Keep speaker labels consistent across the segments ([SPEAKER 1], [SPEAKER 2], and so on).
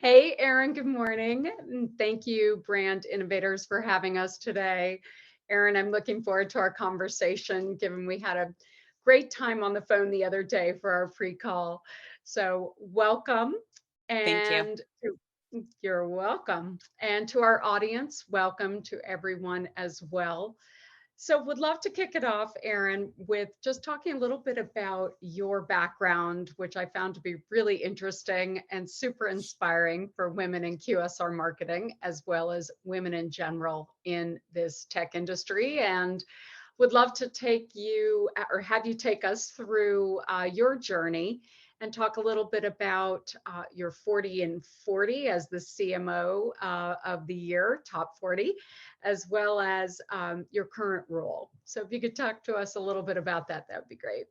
[SPEAKER 1] Hey, Erin, good morning. And thank you, Brand Innovators, for having us today. Erin, I'm looking forward to our conversation, given we had a great time on the phone the other day for our pre-call. So welcome.
[SPEAKER 2] Thank you.
[SPEAKER 1] And you're welcome. And to our audience, welcome to everyone as well. So, would love to kick it off, Erin, with just talking a little bit about your background, which I found to be really interesting and super inspiring for women in QSR marketing, as well as women in general in this tech industry. And would love to take you or have you take us through your journey and talk a little bit about your 40 and 40 as the CMO of the year, top 40, as well as your current role. So if you could talk to us a little bit about that, that would be great.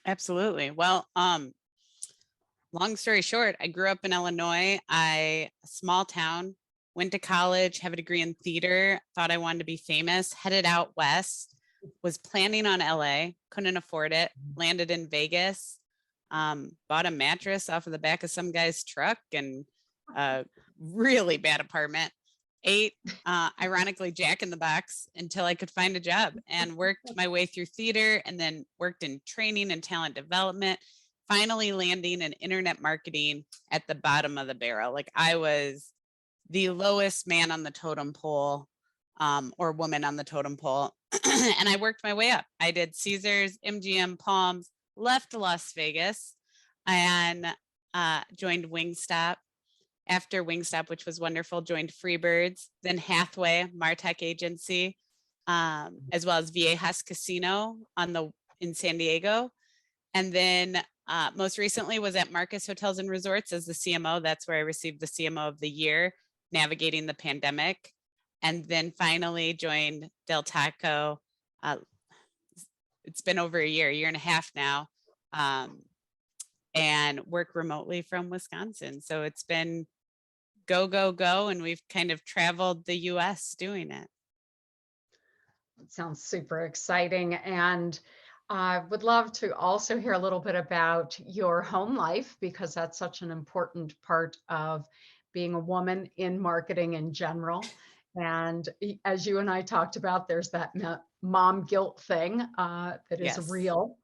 [SPEAKER 2] Absolutely. Well, long story short, I grew up in Illinois. A small town, went to college, have a degree in theater, thought I wanted to be famous, headed out west, was planning on LA, couldn't afford it, landed in Vegas, bought a mattress off of the back of some guy's truck and a really bad apartment. Ate, ironically, Jack in the Box until I could find a job and worked my way through theater and then worked in training and talent development, finally landing in internet marketing at the bottom of the barrel. Like I was the lowest man on the totem pole or woman on the totem pole. And I worked my way up. I did Caesars, MGM, Palms, left Las Vegas and joined Wingstop. After Wingstop, which was wonderful, joined Freebirds, then Hathaway, Martech agency, as well as Viejas Casino in San Diego. And then most recently was at Marcus Hotels and Resorts as the CMO. That's where I received the CMO of the year, navigating the pandemic. And then finally joined Del Taco. It's been over a year and a half now, and work remotely from Wisconsin. So it's been go, go, go. And we've kind of traveled the US doing it.
[SPEAKER 1] It sounds super exciting. And I would love to also hear a little bit about your home life because that's such an important part of being a woman in marketing in general. And as you and I talked about, there's that mom guilt thing that is
[SPEAKER 2] Yes.
[SPEAKER 1] real.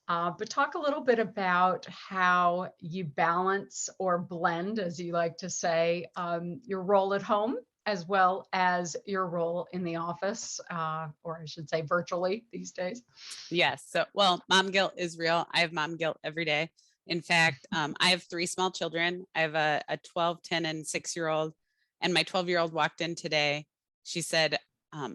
[SPEAKER 1] But talk a little bit about how you balance or blend, as you like to say, your role at home as well as your role in the office, or I should say virtually these days.
[SPEAKER 2] Yes. So, well, mom guilt is real. I have mom guilt every day. In fact, I have 3 small children. I have a 12, 10, and 6-year-old. And my 12-year-old walked in today. She said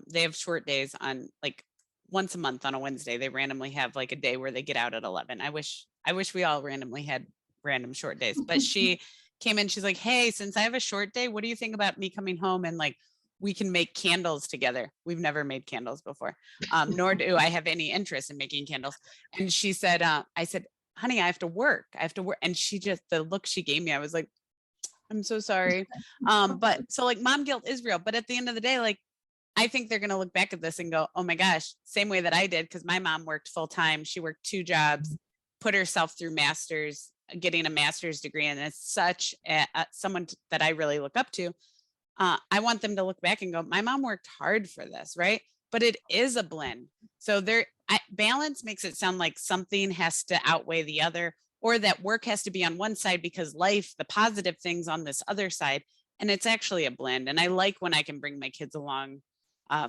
[SPEAKER 2] they have short days on like once a month on a Wednesday. They randomly have like a day where they get out at 11. I wish we all randomly had random short days. But she came in, she's like, "Hey, since I have a short day, what do you think about me coming home and like we can make candles together?" We've never made candles before, nor do I have any interest in making candles. And she said, I said, "Honey, I have to work. I have to work." And she just, the look she gave me, I was like, "I'm so sorry." But so like mom guilt is real. But at the end of the day, like I think they're going to look back at this and go, "Oh my gosh, same way that I did." Because my mom worked full time. She worked 2 jobs, put herself through master's, getting a master's degree. And it's such someone that I really look up to. I want them to look back and go, "My mom worked hard for this," right? But it is a blend. So balance makes it sound like something has to outweigh the other, or that work has to be on one side because life, the positive things on this other side. And it's actually a blend. And I like when I can bring my kids along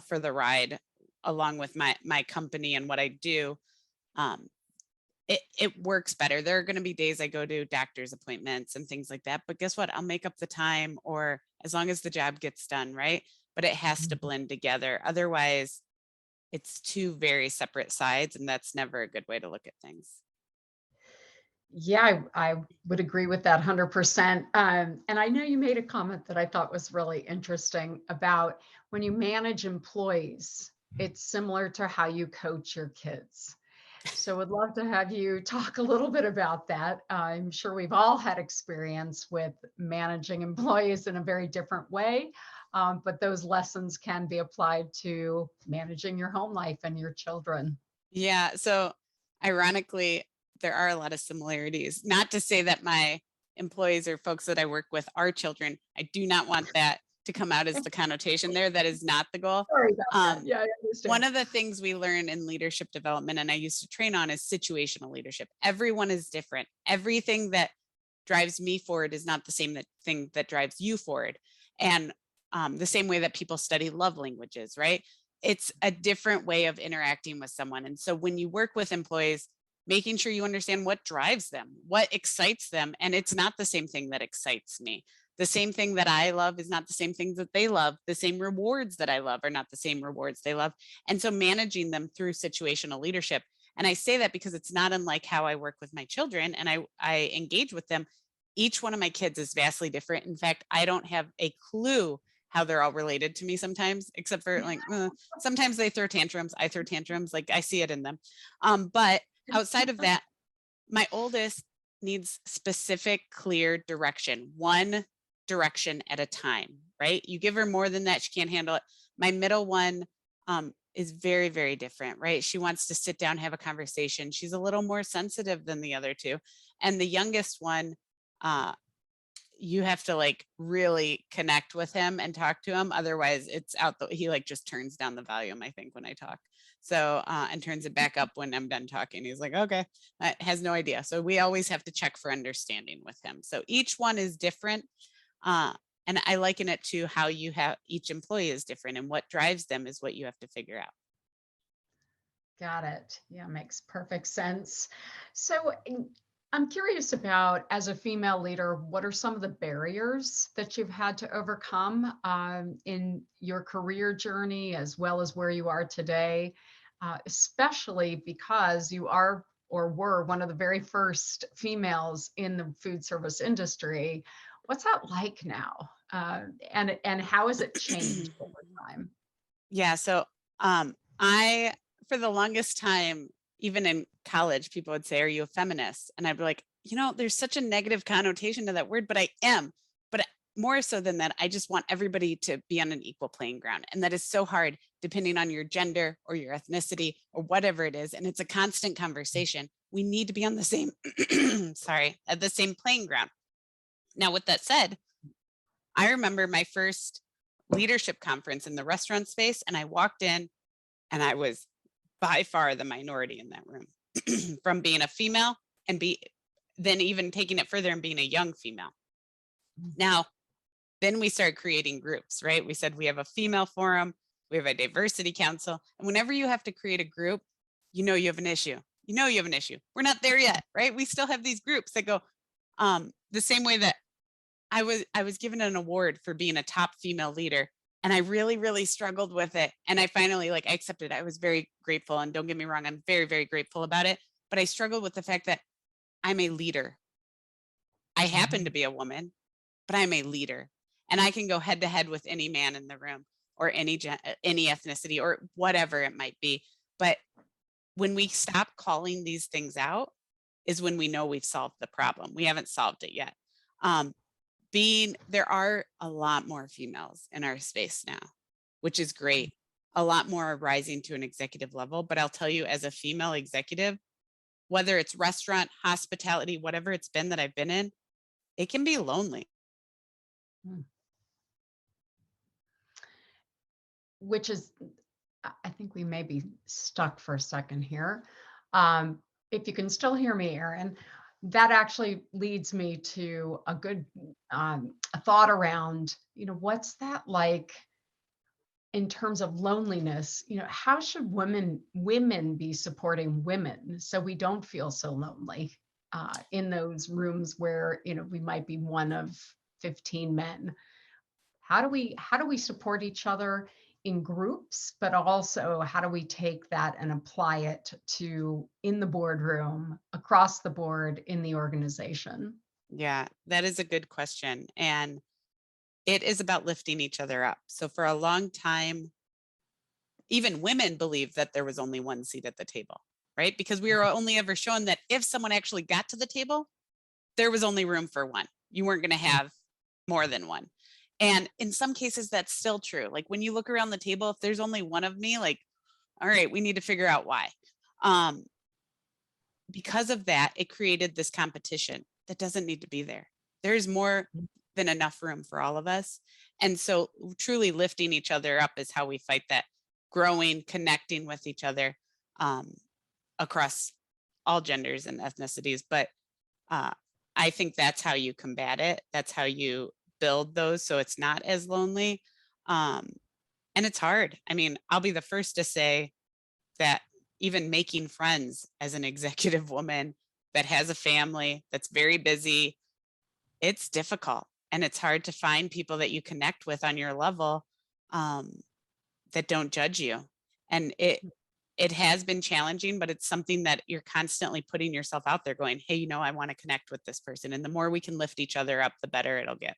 [SPEAKER 2] for the ride, along with my company and what I do. Um, it works better. There are going to be days I go to doctor's appointments and things like that, but guess what? I'll make up the time, or as long as the job gets done, right? But it has to blend together. Otherwise, it's 2 very separate sides, and that's never a good way to look at things.
[SPEAKER 1] Yeah, I would agree with that 100%. And I know you made a comment that I thought was really interesting about when you manage employees, it's similar to how you coach your kids. So would love to have you talk a little bit about that. I'm sure we've all had experience with managing employees in a very different way, but those lessons can be applied to managing your home life and your children.
[SPEAKER 2] Yeah. So ironically, there are a lot of similarities. Not to say that my employees or folks that I work with are children. I do not want that to come out as the connotation there. That is not the goal.
[SPEAKER 1] Sorry about that. Yeah, I
[SPEAKER 2] One
[SPEAKER 1] understand.
[SPEAKER 2] of the things we learn in leadership development, and I used to train on, is situational leadership. Everyone is different. Everything that drives me forward is not the same thing that drives you forward. And the same way that people study love languages, right? It's a different way of interacting with someone. And so when you work with employees, making sure you understand what drives them, what excites them. And it's not the same thing that excites me. The same thing that I love is not the same things that they love. The same rewards that I love are not the same rewards they love. And so managing them through situational leadership. And I say that because it's not unlike how I work with my children and I engage with them. Each one of my kids is vastly different. In fact, I don't have a clue how they're all related to me sometimes, except for like, sometimes they throw tantrums. I throw tantrums, like I see it in them. But outside of that, my oldest needs specific, clear direction, one direction at a time, right? You give her more than that, she can't handle it. My middle one is very, very different, right? She wants to sit down, have a conversation. She's a little more sensitive than the other two. And the youngest one, you have to like really connect with him and talk to him. Otherwise it's out he like just turns down the volume, I think, when I talk. So, and turns it back up when I'm done talking. He's like, okay, has no idea. So we always have to check for understanding with him. So each one is different. And I liken it to how you have each employee is different, and what drives them is what you have to figure out.
[SPEAKER 1] Got it. Yeah, makes perfect sense. So I'm curious about, as a female leader, what are some of the barriers that you've had to overcome in your career journey, as well as where you are today, especially because you are or were one of the very first females in the food service industry. What's that like now? And how has it changed over time?
[SPEAKER 2] Yeah. So for the longest time, even in college, people would say, are you a feminist? And I'd be like, there's such a negative connotation to that word, but I am. But more so than that, I just want everybody to be on an equal playing ground. And that is so hard depending on your gender or your ethnicity or whatever it is. And it's a constant conversation. We need to be on the same, at the same playing ground. Now, with that said, I remember my first leadership conference in the restaurant space, and I walked in and I was by far the minority in that room from being a female and then even taking it further and being a young female. Now, then we started creating groups, right? We said we have a female forum, we have a diversity council. And whenever you have to create a group, you have an issue. You have an issue. We're not there yet, right? We still have these groups that go the same way that I was given an award for being a top female leader. And I really, really struggled with it. And I finally I accepted it. I was very grateful. And don't get me wrong, I'm very, very grateful about it. But I struggled with the fact that I'm a leader. I happen to be a woman, but I'm a leader. And I can go head to head with any man in the room or any ethnicity or whatever it might be. But when we stop calling these things out is when we know we've solved the problem. We haven't solved it yet. There are a lot more females in our space now, which is great. A lot more are rising to an executive level. But I'll tell you, as a female executive, whether it's restaurant, hospitality, whatever it's been that I've been in, it can be lonely.
[SPEAKER 1] Which is, I think we may be stuck for a second here. If you can still hear me, Erin, that actually leads me to a good a thought around, what's that like in terms of loneliness? How should women be supporting women so we don't feel so lonely in those rooms where, we might be one of 15 men? How do we support each other in groups, but also how do we take that and apply it to in the boardroom, across the board in the organization?
[SPEAKER 2] Yeah, that is a good question. And it is about lifting each other up. So for a long time, even women believed that there was only one seat at the table, right? Because we were only ever shown that if someone actually got to the table, there was only room for one. You weren't going to have more than one. And in some cases, that's still true. Like when you look around the table, if there's only one of me, like, all right, we need to figure out why. Because of that, it created this competition that doesn't need to be there. there's more than enough room for all of us. And so truly lifting each other up is how we fight that, growing, connecting with each other across all genders and ethnicities. But I think that's how you combat it. That's how you build those so it's not as lonely. And it's hard. I mean, I'll be the first to say that even making friends as an executive woman that has a family that's very busy, it's difficult. And it's hard to find people that you connect with on your level that don't judge you. And it has been challenging, but it's something that you're constantly putting yourself out there going, hey, you know, I want to connect with this person. And the more we can lift each other up, the better it'll get.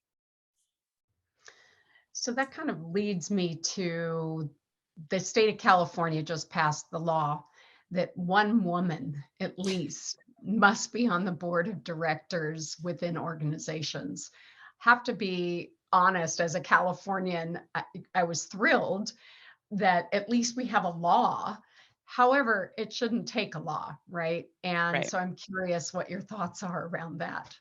[SPEAKER 1] So that kind of leads me to the state of California just passed the law that one woman at least must be on the board of directors within organizations. Have to be honest, as a Californian, I was thrilled that at least we have a law. However, it shouldn't take a law, right? And
[SPEAKER 2] Right.
[SPEAKER 1] so I'm curious what your thoughts are around that.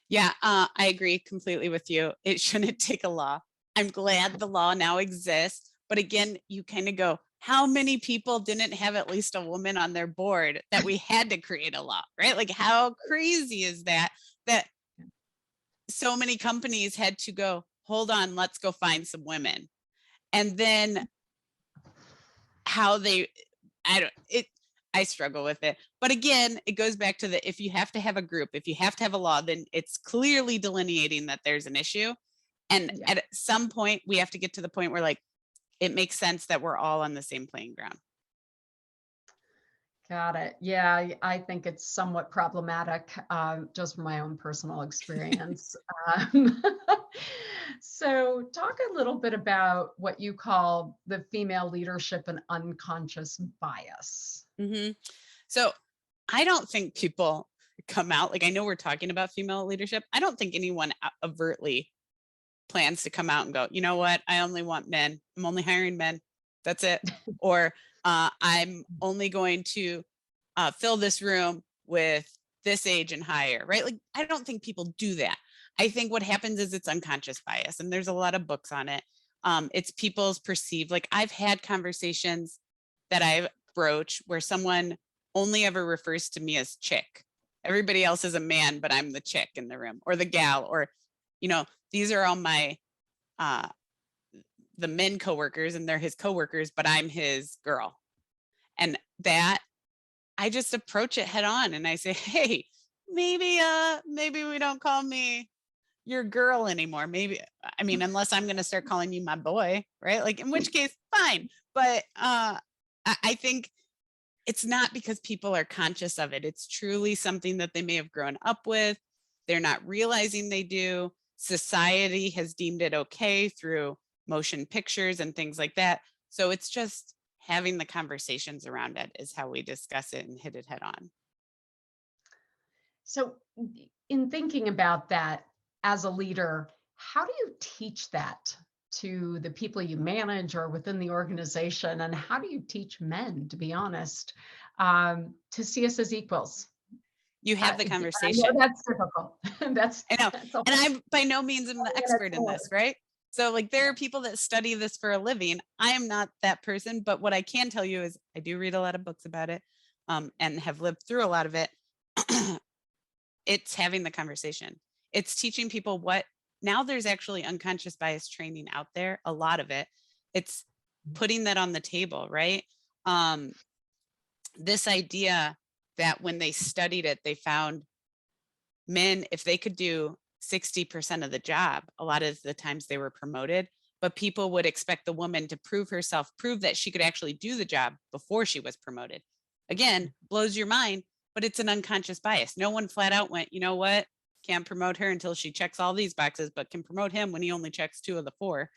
[SPEAKER 2] Yeah, I agree completely with you. It shouldn't take a law. I'm glad the law now exists. But again, you kind of go, how many people didn't have at least a woman on their board that we had to create a law, right? Like, how crazy is that? That so many companies had to go, hold on, let's go find some women. And then how they, I struggle with it. But again, it goes back to if you have to have a group, if you have to have a law, then it's clearly delineating that there's an issue. And at some point, we have to get to the point where, like, it makes sense that we're all on the same playing ground.
[SPEAKER 1] Got it. Yeah, I think it's somewhat problematic, just from my own personal experience. Um, so, talk a little bit about what you call the female leadership and unconscious bias.
[SPEAKER 2] Mm-hmm. So, I don't think people come out, like, I know we're talking about female leadership. I don't think anyone overtly plans to come out and go, you know what, I only want men. I'm only hiring men. That's it. Or I'm only going to fill this room with this age and higher, right? Like, I don't think people do that. I think what happens is it's unconscious bias, and there's a lot of books on it. It's people's perceived, like, I've had conversations that I've broached where someone only ever refers to me as chick. Everybody else is a man, but I'm the chick in the room, or the gal, or, you know, these are all my the men coworkers, and they're his coworkers, but I'm his girl. And that, I just approach it head on and I say, hey, maybe we don't call me your girl anymore. Maybe, I mean, unless I'm going to start calling you my boy, right? Like, in which case, fine. But I think it's not because people are conscious of it. It's truly something that they may have grown up with. They're not realizing they do. Society has deemed it okay through motion pictures and things like that. So it's just having the conversations around it is how we discuss it and hit it head on.
[SPEAKER 1] So, in thinking about that as a leader, how do you teach that to the people you manage or within the organization? And how do you teach men, to be honest, to see us as equals?
[SPEAKER 2] You have the
[SPEAKER 1] I
[SPEAKER 2] conversation.
[SPEAKER 1] know that's difficult.
[SPEAKER 2] I know. And I'm by no means am the expert in this, right? So, like, there are people that study this for a living. I am not that person, but what I can tell you is I do read a lot of books about it, and have lived through a lot of it. It's having the conversation. It's teaching people what, now there's actually unconscious bias training out there, a lot of it. It's putting that on the table, right? This idea that when they studied it, they found men, if they could do 60% of the job, a lot of the times they were promoted, but people would expect the woman to prove herself, prove that she could actually do the job before she was promoted. Again, blows your mind, but it's an unconscious bias. No one flat out went, you know what, can't promote her until she checks all these boxes, but can promote him when he only checks 2 of the 4.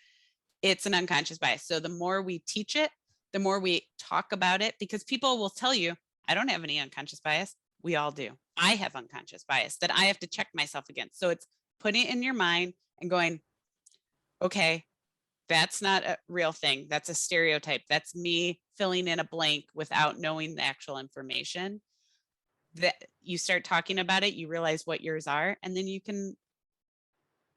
[SPEAKER 2] It's an unconscious bias. So the more we teach it, the more we talk about it, because people will tell you, I don't have any unconscious bias. We all do. I have unconscious bias that I have to check myself against. So it's putting it in your mind and going, okay, that's not a real thing. That's a stereotype. That's me filling in a blank without knowing the actual information. That you start talking about it, you realize what yours are, and then you can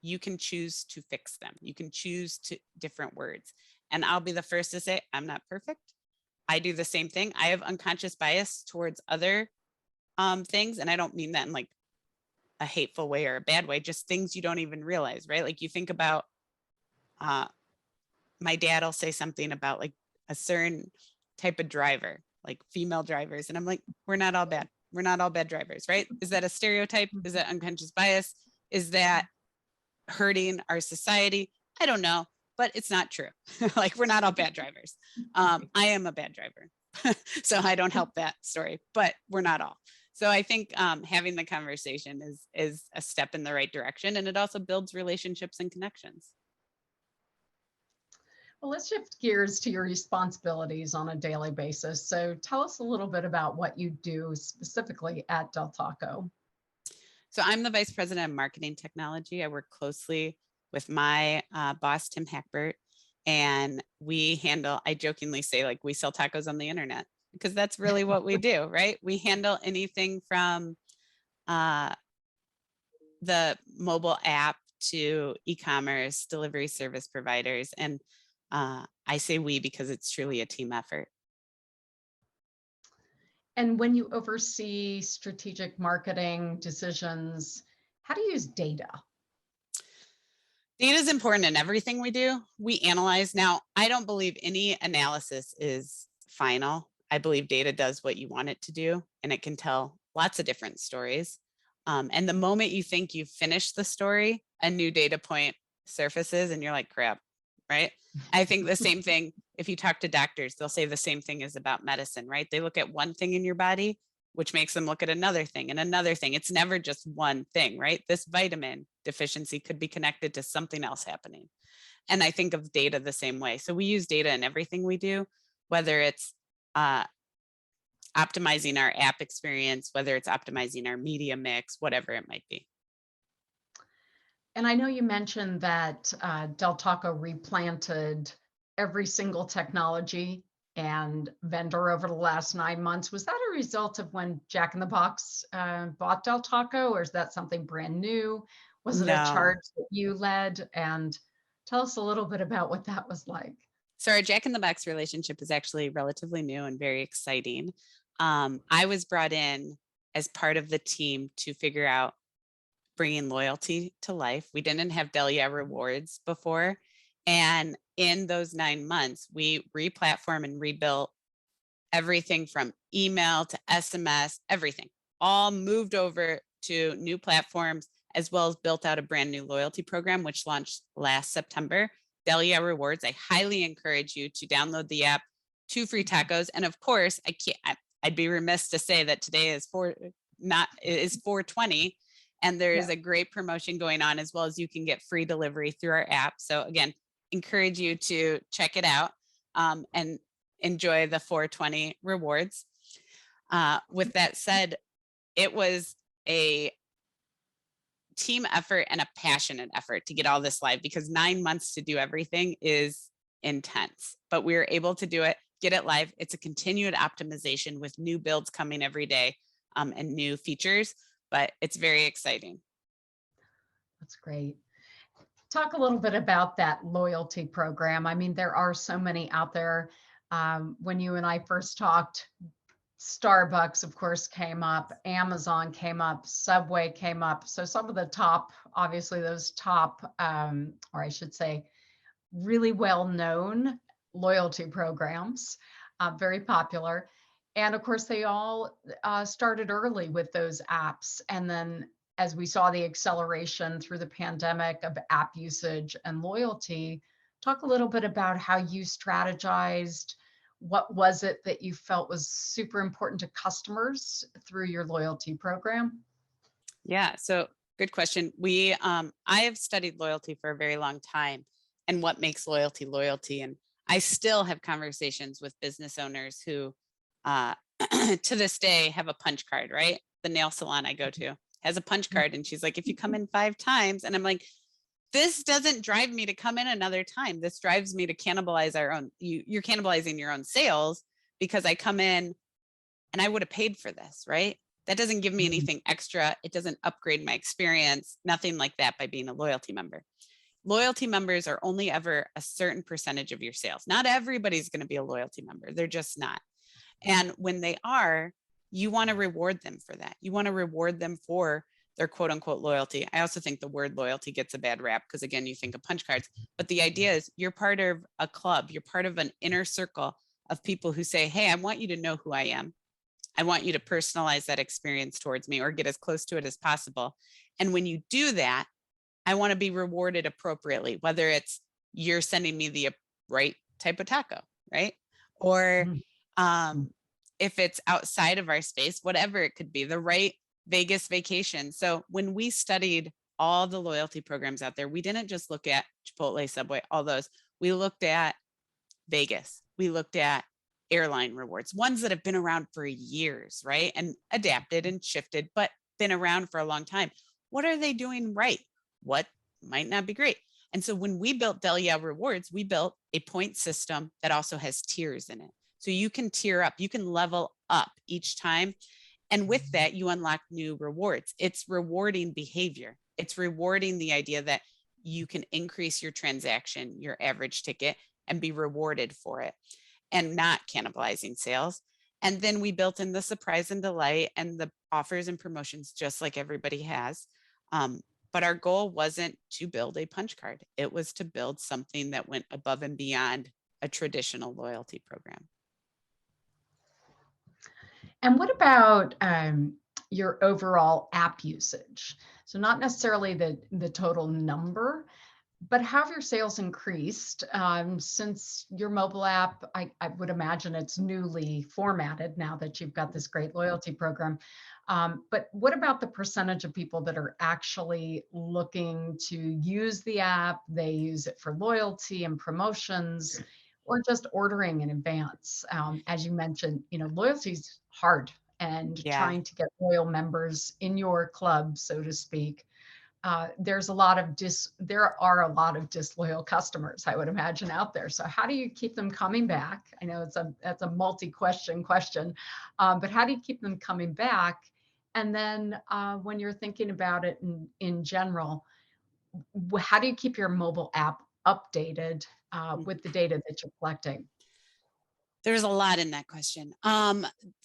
[SPEAKER 2] you can choose to fix them. You can choose to different words. And I'll be the first to say, I'm not perfect. I do the same thing. I have unconscious bias towards other things. And I don't mean that in like a hateful way or a bad way, just things you don't even realize, right? Like you think about, my dad will say something about like a certain type of driver, like female drivers. And I'm like, we're not all bad. We're not all bad drivers, right? Is that a stereotype? Is that unconscious bias? Is that hurting our society? I don't know, but it's not true. Like we're not all bad drivers. I am a bad driver. So I don't help that story, but we're not all. So I think having the conversation is a step in the right direction. And it also builds relationships and connections.
[SPEAKER 1] Well, let's shift gears to your responsibilities on a daily basis. So tell us a little bit about what you do specifically at Del Taco.
[SPEAKER 2] So I'm the Vice President of Marketing Technology. I work closely with my boss, Tim Hackbert, and we handle, I jokingly say, like, we sell tacos on the internet, because that's really what we do, right? We handle anything from the mobile app to e-commerce, delivery service providers. And I say we because it's truly a team effort.
[SPEAKER 1] And when you oversee strategic marketing decisions, how do you use data?
[SPEAKER 2] Data is important in everything we do. We analyze. Now, I don't believe any analysis is final. I believe data does what you want it to do, and it can tell lots of different stories. And the moment you think you've finished the story, a new data point surfaces and you're like, crap, right? I think the same thing, if you talk to doctors, they'll say the same thing is about medicine, right? They look at one thing in your body, which makes them look at another thing and another thing. It's never just one thing, right? This vitamin deficiency could be connected to something else happening. And I think of data the same way. So we use data in everything we do, whether it's optimizing our app experience, whether it's optimizing our media mix, whatever it might be.
[SPEAKER 1] And I know you mentioned that Del Taco replanted every single technology and vendor over the last 9 months. Was that a result of when Jack in the Box bought Del Taco, or is that something brand new? Was it a charge that you led? And tell us a little bit about what that was like.
[SPEAKER 2] So our Jack in the Box relationship is actually relatively new and very exciting. I was brought in as part of the team to figure out bringing loyalty to life. We didn't have Delia rewards before. And in those 9 months, we re-platformed and rebuilt everything from email to SMS, everything, all moved over to new platforms, as well as built out a brand new loyalty program, which launched last September. Delia Rewards. I highly encourage you to download the app, 2 free tacos. And of course, I'd be remiss to say that today is 420. And there is a great promotion going on, as well as you can get free delivery through our app. So again, encourage you to check it out and enjoy the 420 rewards. With that said, it was a team effort and a passionate effort to get all this live, because 9 months to do everything is intense, but we were able to do it, get it live. It's a continued optimization with new builds coming every day and new features, but it's very exciting.
[SPEAKER 1] That's great. Talk a little bit about that loyalty program. I mean, there are so many out there. When you and I first talked, Starbucks, of course, came up, Amazon came up, Subway came up. So some of the top, obviously those top, or I should say, really well-known loyalty programs, very popular. And of course, they all started early with those apps. And then as we saw the acceleration through the pandemic of app usage and loyalty, talk a little bit about how you strategized. What was it that you felt was super important to customers through your loyalty program?
[SPEAKER 2] Yeah, so good question. I have studied loyalty for a very long time, and what makes loyalty loyalty. And I still have conversations with business owners who to this day have a punch card, right? The nail salon I go to has a punch card, and she's like, if you come in 5 times, and I'm like, this doesn't drive me to come in another time. This drives me to cannibalize our own, you're cannibalizing your own sales, because I come in and I would have paid for this, right? That doesn't give me anything extra. It doesn't upgrade my experience, nothing like that by being a loyalty member. Loyalty members are only ever a certain percentage of your sales. Not everybody's going to be a loyalty member. They're just not. And when they are, you want to reward them for that. You want to reward them for their quote unquote loyalty. I also think the word loyalty gets a bad rap because, again, you think of punch cards, but the idea is you're part of a club. You're part of an inner circle of people who say, hey, I want you to know who I am. I want you to personalize that experience towards me or get as close to it as possible. And when you do that, I want to be rewarded appropriately, whether it's you're sending me the right type of taco, right? Or if it's outside of our space, whatever it could be, the right Vegas vacation. So when we studied all the loyalty programs out there, we didn't just look at Chipotle, Subway, all those. We looked at Vegas. We looked at airline rewards, ones that have been around for years, right? And adapted and shifted, but been around for a long time. What are they doing right? What might not be great? And so when we built Delia Rewards, we built a point system that also has tiers in it. So you can tier up, you can level up each time. And with that, you unlock new rewards. It's rewarding behavior. It's rewarding the idea that you can increase your transaction, your average ticket, and be rewarded for it and not cannibalizing sales. And then we built in the surprise and delight and the offers and promotions, just like everybody has. But our goal wasn't to build a punch card. It was to build something that went above and beyond a traditional loyalty program.
[SPEAKER 1] And what about your overall app usage? So not necessarily the total number, but have your sales increased since your mobile app? I would imagine it's newly formatted now that you've got this great loyalty program. But what about the percentage of people that are actually looking to use the app? They use it for loyalty and promotions, or just ordering in advance. As you mentioned, loyalty is hard, and trying to get loyal members in your club, so to speak. There are a lot of disloyal customers, I would imagine, out there. So how do you keep them coming back? I know that's a multi-question question, but how do you keep them coming back? And then when you're thinking about it in general, how do you keep your mobile app updated with the data that you're collecting?
[SPEAKER 2] There's a lot in that question.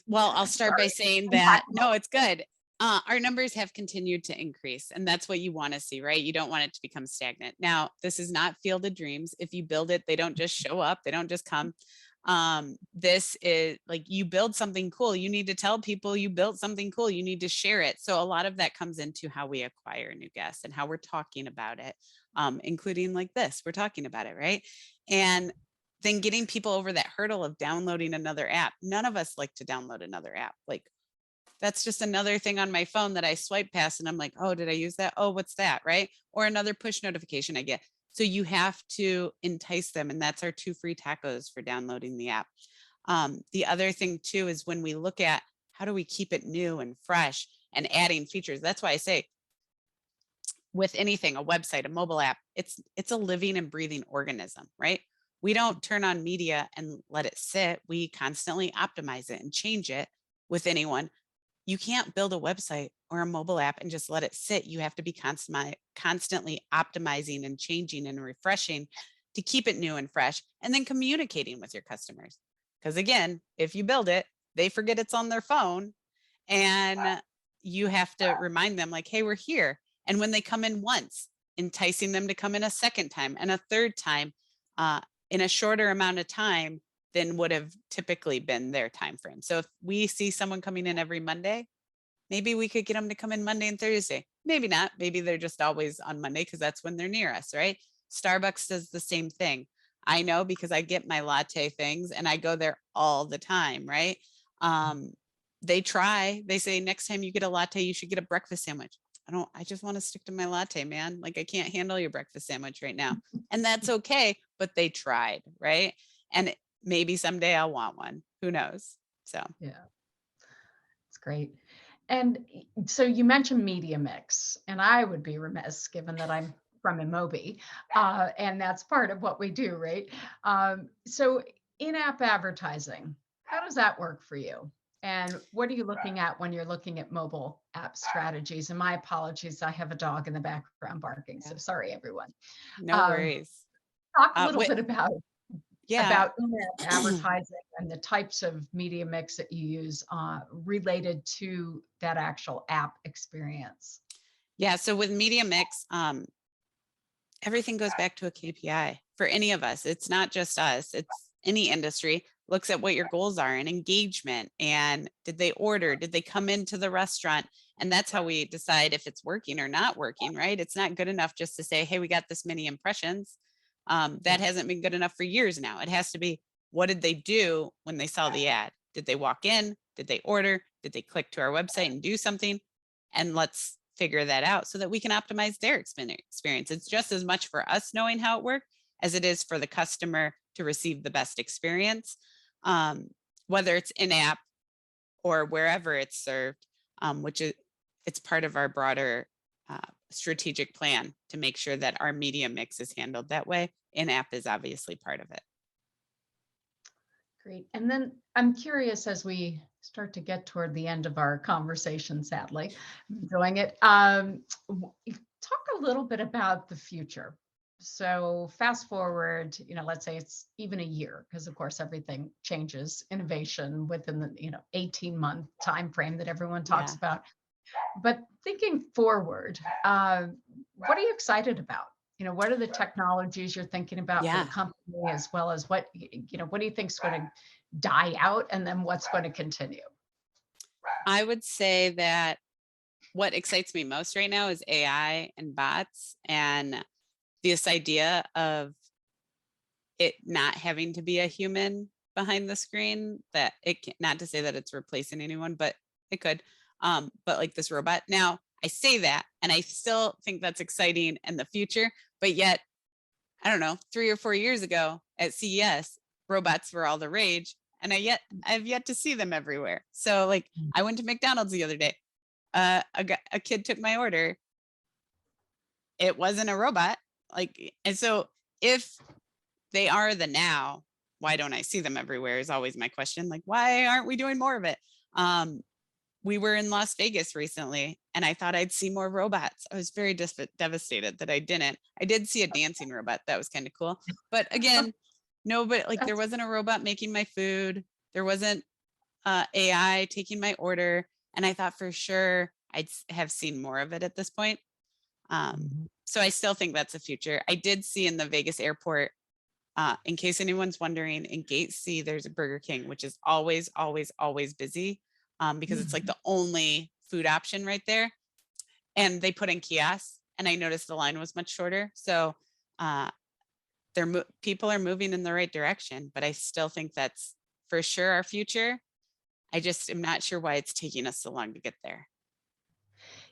[SPEAKER 2] Well, I'll start by saying that, no, it's good. Our numbers have continued to increase, and that's what you want to see, right? You don't want it to become stagnant. Now, this is not Field of Dreams. If you build it, they don't just show up. They don't just come. This is like, you build something cool. You need to tell people you built something cool. You need to share it. So a lot of that comes into how we acquire new guests and how we're talking about it, including like this, we're talking about it, right? And then getting people over that hurdle of downloading another app. None of us like to download another app. Like, that's just another thing on my phone that I swipe past and I'm like, oh, did I use that? Oh, what's that? Right? Or another push notification I get. So you have to entice them. And that's our 2 free tacos for downloading the app. The other thing too, is when we look at how do we keep it new and fresh and adding features. That's why I say with anything, a website, a mobile app, it's a living and breathing organism, right? We don't turn on media and let it sit. We constantly optimize it and change it with anyone. You can't build a website or a mobile app and just let it sit. You have to be constantly optimizing and changing and refreshing to keep it new and fresh, and then communicating with your customers. Because again, if you build it, they forget it's on their phone, and you have to remind them like, hey, we're here. And when they come in once, enticing them to come in a second time and a third time in a shorter amount of time than would have typically been their time frame. So if we see someone coming in every Monday, maybe we could get them to come in Monday and Thursday. Maybe not. Maybe they're just always on Monday because that's when they're near us, right? Starbucks does the same thing. I know because I get my latte things and I go there all the time, right? They say next time you get a latte, you should get a breakfast sandwich. I just want to stick to my latte, man. Like, I can't handle your breakfast sandwich right now. And that's okay, but they tried, right? And maybe someday I'll want one. Who knows? So
[SPEAKER 1] yeah, it's great. And so you mentioned media mix, and I would be remiss, given that I'm from InMobi, and that's part of what we do, right? So in-app advertising, how does that work for you? And what are you looking at when you're looking at mobile app strategies? And my apologies, I have a dog in the background barking. So
[SPEAKER 2] Yeah.
[SPEAKER 1] sorry, everyone.
[SPEAKER 2] No
[SPEAKER 1] Um,
[SPEAKER 2] worries.
[SPEAKER 1] Talk a little
[SPEAKER 2] Wait,
[SPEAKER 1] bit
[SPEAKER 2] yeah.
[SPEAKER 1] about in-app advertising and the types of media mix that you use related to that actual app experience.
[SPEAKER 2] Yeah. So with media mix, everything goes back to a KPI for any of us. It's not just us, it's any industry looks at what your goals are and engagement. And did they order? Did they come into the restaurant? And that's how we decide if it's working or not working, right? It's not good enough just to say, hey, we got this many impressions. That hasn't been good enough for years now. It has to be, what did they do when they saw the ad? Did they walk in? Did they order? Did they click to our website and do something? And let's figure that out so that we can optimize their experience. It's just as much for us knowing how it worked as it is for the customer to receive the best experience, whether it's in-app or wherever it's served, which is it's part of our broader strategic plan to make sure that our media mix is handled that way. In-app is obviously part of it.
[SPEAKER 1] Great. And then I'm curious, as we start to get toward the end of our conversation, sadly, I'm enjoying it. Talk a little bit about the future. So fast forward, let's say it's even a year, because of course everything changes, innovation within the 18-month time frame that everyone talks about. But thinking forward, what are you excited about? What are the technologies you're thinking about for the company, as well as what do you think is going to die out, and then what's going to continue?
[SPEAKER 2] I would say that what excites me most right now is AI and bots, and this idea of it not having to be a human behind the screen, that it can, not to say that it's replacing anyone, but it could. But like this robot. Now, I say that, and I still think that's exciting in the future, but yet, I don't know, 3 or 4 years ago at CES, robots were all the rage, and I've yet to see them everywhere. So like, I went to McDonald's the other day. A kid took my order. It wasn't a robot. And so if they are the now, why don't I see them everywhere is always my question. Like, why aren't we doing more of it? We were in Las Vegas recently, and I thought I'd see more robots. I was very devastated that I didn't. I did see a dancing robot. That was kind of cool. But again, there wasn't a robot making my food. There wasn't AI taking my order. And I thought for sure I'd have seen more of it at this point. So I still think that's the future. I did see in the Vegas airport, in case anyone's wondering, in Gate C, there's a Burger King, which is always, always, always busy. Because it's like the only food option right there. And they put in kiosks, and I noticed the line was much shorter. So people are moving in the right direction, but I still think that's for sure our future. I just am not sure why it's taking us so long to get there.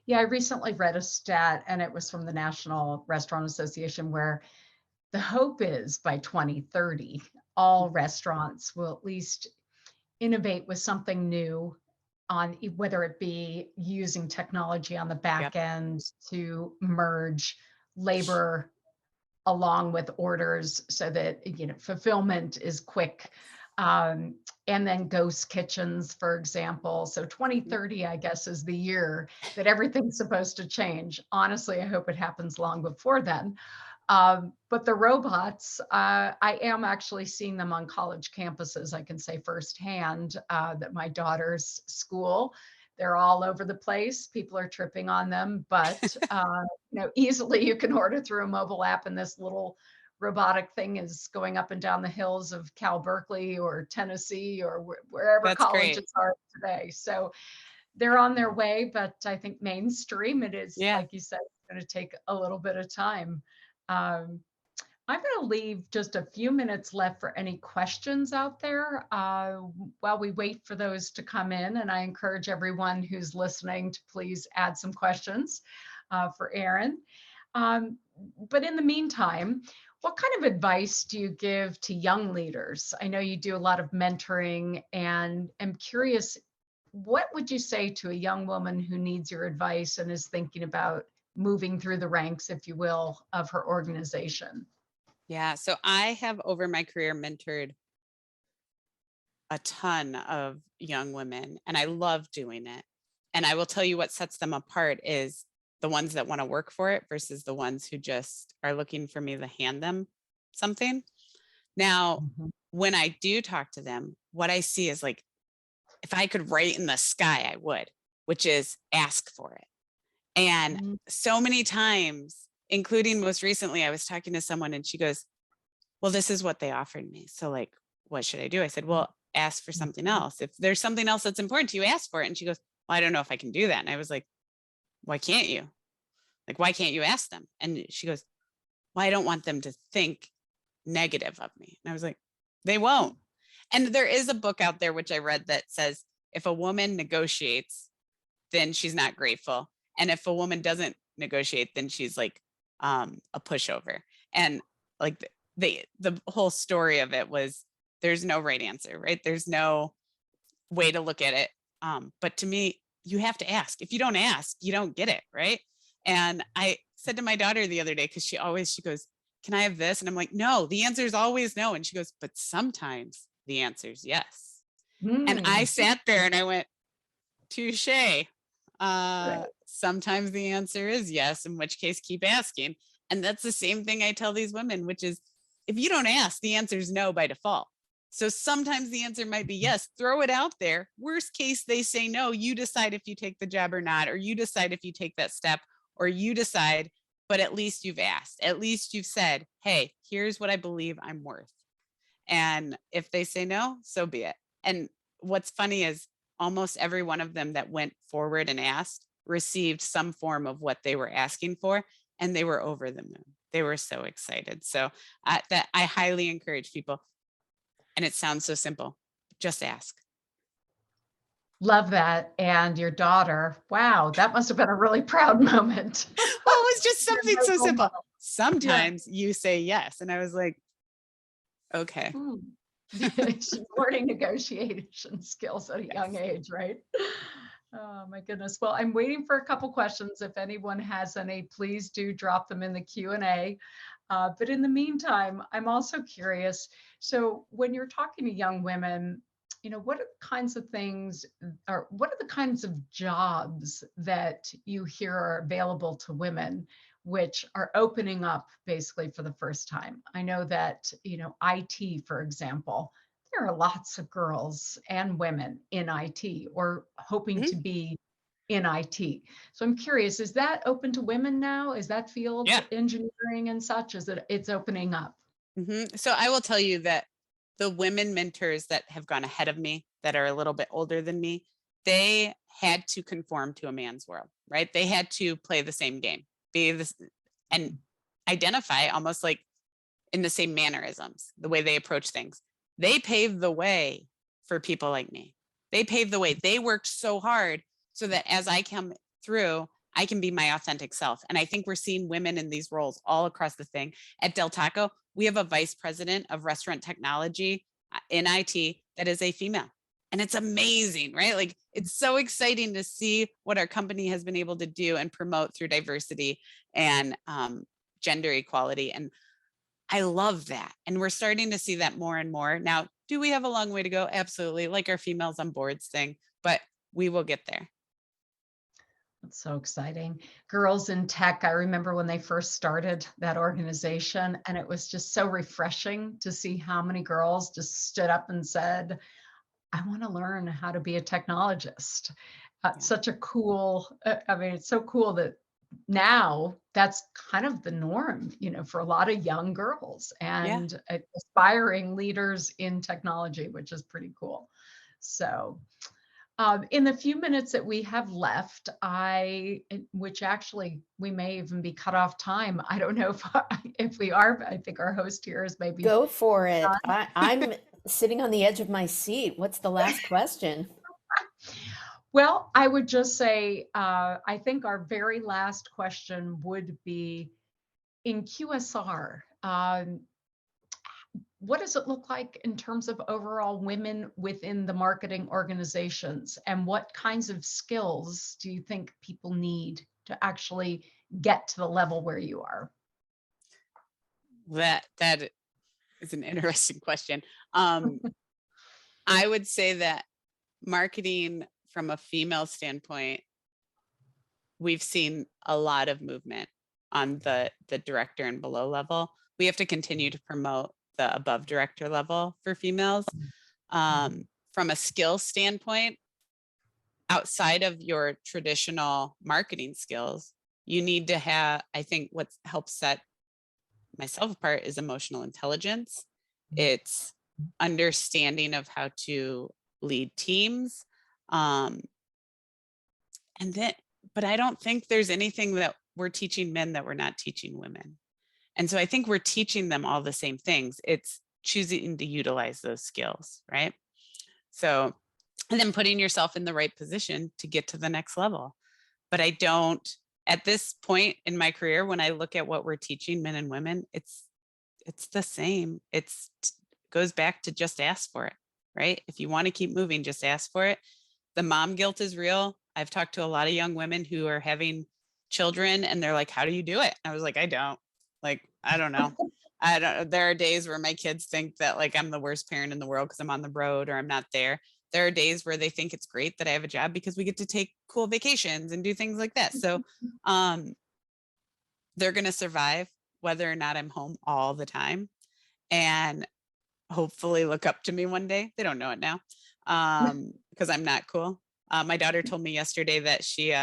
[SPEAKER 1] Yeah, I recently read a stat, and it was from the National Restaurant Association, where the hope is by 2030, all restaurants will at least innovate with something new, on whether it be using technology on the back end to merge labor along with orders, so that fulfillment is quick, and then ghost kitchens, for example. So 2030, I guess, is the year that everything's supposed to change. Honestly, I hope it happens long before then. But the robots, I am actually seeing them on college campuses. I can say firsthand that my daughter's school, they're all over the place. People are tripping on them, but easily you can order through a mobile app, and this little robotic thing is going up and down the hills of Cal Berkeley or Tennessee or wherever
[SPEAKER 2] That's
[SPEAKER 1] colleges
[SPEAKER 2] great.
[SPEAKER 1] are today. So they're on their way, but I think mainstream, it is, like you said, it's going to take a little bit of time. I'm going to leave just a few minutes left for any questions out there while we wait for those to come in. And I encourage everyone who's listening to please add some questions for Erin. But in the meantime, what kind of advice do you give to young leaders? I know you do a lot of mentoring, and I'm curious, what would you say to a young woman who needs your advice and is thinking about moving through the ranks, if you will, of her organization?
[SPEAKER 2] Yeah. So I have over my career mentored a ton of young women, and I love doing it. And I will tell you what sets them apart is the ones that want to work for it versus the ones who just are looking for me to hand them something. Now, when I do talk to them, what I see is like, if I could write in the sky, I would, which is ask for it. And so many times, including most recently, I was talking to someone and she goes, well, this is what they offered me. So like, what should I do? I said, well, ask for something else. If there's something else that's important to you, ask for it. And she goes, well, I don't know if I can do that. And I was like, why can't you? Like, why can't you ask them? And she goes, well, I don't want them to think negative of me. And I was like, they won't. And there is a book out there, which I read, that says, if a woman negotiates, then she's not grateful. And if a woman doesn't negotiate, then she's like a pushover. And like the whole story of it was, there's no right answer, right? There's no way to look at it. But to me, you have to ask. If you don't ask, you don't get it, right? And I said to my daughter the other day, because she goes, can I have this? And I'm like, no, the answer is always no. And she goes, but sometimes the answer is yes. And I sat there and I went, touche. Sometimes the answer is yes, in which case keep asking. And that's the same thing I tell these women, which is, if you don't ask, the answer is no by default. So sometimes the answer might be yes, throw it out there. Worst case, they say no, you decide if you take the job or not, or you decide if you take that step, or you decide, but at least you've asked. At least you've said, hey, here's what I believe I'm worth. And if they say no, so be it. And what's funny is almost every one of them that went forward and asked received some form of what they were asking for, and they were over the moon. They were so excited. So that I highly encourage people. And it sounds so simple. Just ask.
[SPEAKER 1] Love that. And your daughter, wow, that must have been a really proud moment.
[SPEAKER 2] Well, it was just something so simple. Sometimes you say yes. And I was like, okay.
[SPEAKER 1] She's learning negotiation skills at a young age, right? Oh my goodness. Well, I'm waiting for a couple questions. If anyone has any, please do drop them in the Q&A. But in the meantime, I'm also curious. So when you're talking to young women, what are the kinds of things, or what are the kinds of jobs that you hear are available to women, which are opening up basically for the first time? I know that, IT, for example, there are lots of girls and women in IT or hoping to be in IT. So I'm curious, is that open to women now? Is that field engineering and such? It's opening up?
[SPEAKER 2] So I will tell you that the women mentors that have gone ahead of me, that are a little bit older than me, they had to conform to a man's world, right? They had to play the same game, be this, and identify almost like in the same mannerisms, the way they approach things. They paved the way for people like me. They paved the way. They worked so hard so that as I come through, I can be my authentic self. And I think we're seeing women in these roles all across the thing. At Del Taco, we have a vice president of restaurant technology in IT that is a female. And it's amazing, right? Like, it's so exciting to see what our company has been able to do and promote through diversity and gender equality. And I love that. And we're starting to see that more and more. Now, do we have a long way to go? Absolutely. Like our females on boards thing, but we will get there.
[SPEAKER 1] That's so exciting. Girls in Tech, I remember when they first started that organization, and it was just so refreshing to see how many girls just stood up and said, I want to learn how to be a technologist. Such a cool, it's so cool that now that's kind of the norm, for a lot of young girls and aspiring leaders in technology, which is pretty cool. So in the few minutes that we have left, which actually we may even be cut off time. I don't know if we are, but I think our host here is maybe.
[SPEAKER 3] Go for it. I'm sitting on the edge of my seat. What's the last question?
[SPEAKER 1] Well, I would just say, I think our very last question would be, in QSR, what does it look like in terms of overall women within the marketing organizations? And what kinds of skills do you think people need to actually get to the level where you are?
[SPEAKER 2] That is an interesting question. I would say that marketing from a female standpoint, we've seen a lot of movement on the director and below level. We have to continue to promote the above director level for females. From a skill standpoint, outside of your traditional marketing skills, you need to have, I think what helps set myself apart is emotional intelligence. It's understanding of how to lead teams. And then, but I don't think there's anything that we're teaching men that we're not teaching women. And so I think we're teaching them all the same things. It's choosing to utilize those skills, right? So, and then putting yourself in the right position to get to the next level. But I don't, at this point in my career, when I look at what we're teaching men and women, it's the same. It goes back to just ask for it, right? If you want to keep moving, just ask for it. The mom guilt is real. I've talked to a lot of young women who are having children and they're like, how do you do it? I was like, I don't know. There are days where my kids think that like I'm the worst parent in the world because I'm on the road or I'm not there. There are days where they think it's great that I have a job because we get to take cool vacations and do things like that. So they're going to survive whether or not I'm home all the time and hopefully look up to me one day. They don't know it now because I'm not cool. My daughter told me yesterday that she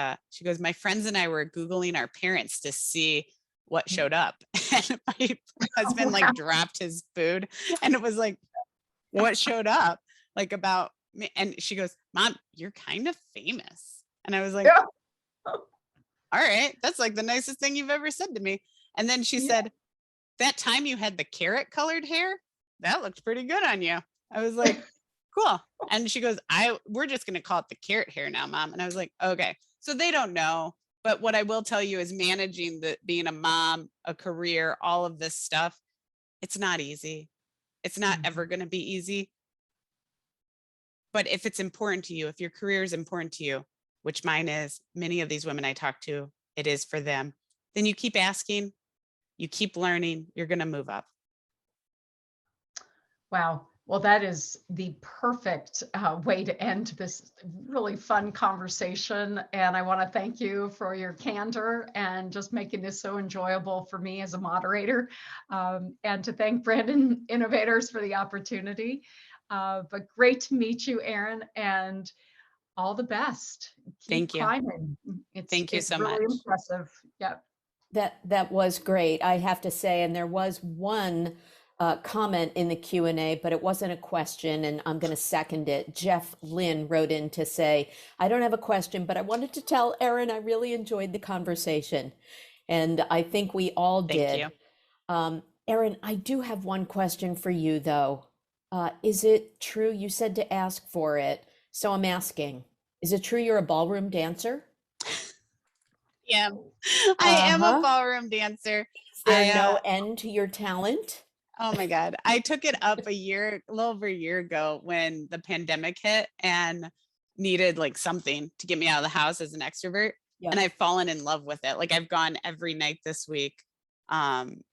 [SPEAKER 2] goes, my friends and I were Googling our parents to see what showed up. And my husband like dropped his food and it was like, what showed up like about me? And she goes, Mom, you're kind of famous. And I was like, yeah. All right, that's like the nicest thing you've ever said to me. And then she said, that time you had the carrot colored hair, that looked pretty good on you. I was like, cool. And she goes, we're just going to call it the carrot hair now, Mom. And I was like, okay. So they don't know. But what I will tell you is managing being a mom, a career, all of this stuff, it's not easy. It's not ever going to be easy. But if it's important to you, if your career is important to you, which mine is, many of these women I talk to, it is for them, then you keep asking, you keep learning, you're going to move up.
[SPEAKER 1] Wow. Well, that is the perfect way to end this really fun conversation. And I want to thank you for your candor and just making this so enjoyable for me as a moderator, and to thank Brand Innovators for the opportunity. But great to meet you, Erin, and all the best.
[SPEAKER 2] Thank you.
[SPEAKER 1] Climbing.
[SPEAKER 2] Thank you so
[SPEAKER 1] really
[SPEAKER 2] much.
[SPEAKER 1] Impressive. Yep.
[SPEAKER 3] That was great, I have to say. And there was one comment in the Q&A, but it wasn't a question, and I'm going to second it. Jeff Lynn wrote in to say, I don't have a question, but I wanted to tell Erin I really enjoyed the conversation. And I think we all did.
[SPEAKER 2] Thank you.
[SPEAKER 3] Erin, I do have one question for you, though. Is it true? You said to ask for it, so I'm asking. Is it true you're a ballroom dancer?
[SPEAKER 2] Yeah, I am a ballroom dancer.
[SPEAKER 3] Is there no end to your talent?
[SPEAKER 2] Oh my God. I took it up a little over a year ago when the pandemic hit and needed like something to get me out of the house as an extrovert. Yeah. And I've fallen in love with it. Like I've gone every night this week. And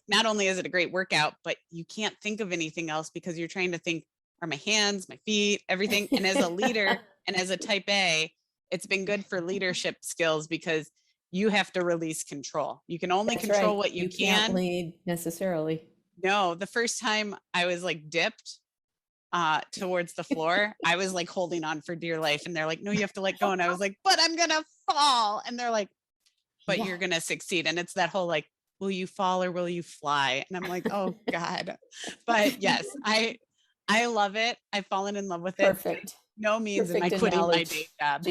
[SPEAKER 2] not only is it a great workout, but you can't think of anything else because you're trying to think, are my hands, my feet, everything. And as a leader and as a type A, it's been good for leadership skills because you have to release control. You can only control what you can.
[SPEAKER 3] Can't lead necessarily.
[SPEAKER 2] No, the first time I was like dipped towards the floor, I was like holding on for dear life. And they're like, no, you have to let go. And I was like, but I'm going to fall. And they're like, but you're going to succeed. And it's that whole like, will you fall or will you fly? And I'm like, oh God. But yes, I love it. I've fallen in love with it.
[SPEAKER 3] Perfect.
[SPEAKER 2] No means am I quitting my day job.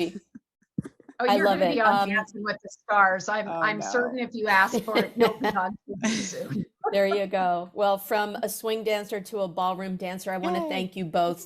[SPEAKER 1] Oh, you're going to be on Dancing with the Stars. I'm certain if you ask for it, you'll be on TV soon.
[SPEAKER 3] There you go. Well, from a swing dancer to a ballroom dancer, I want to thank you both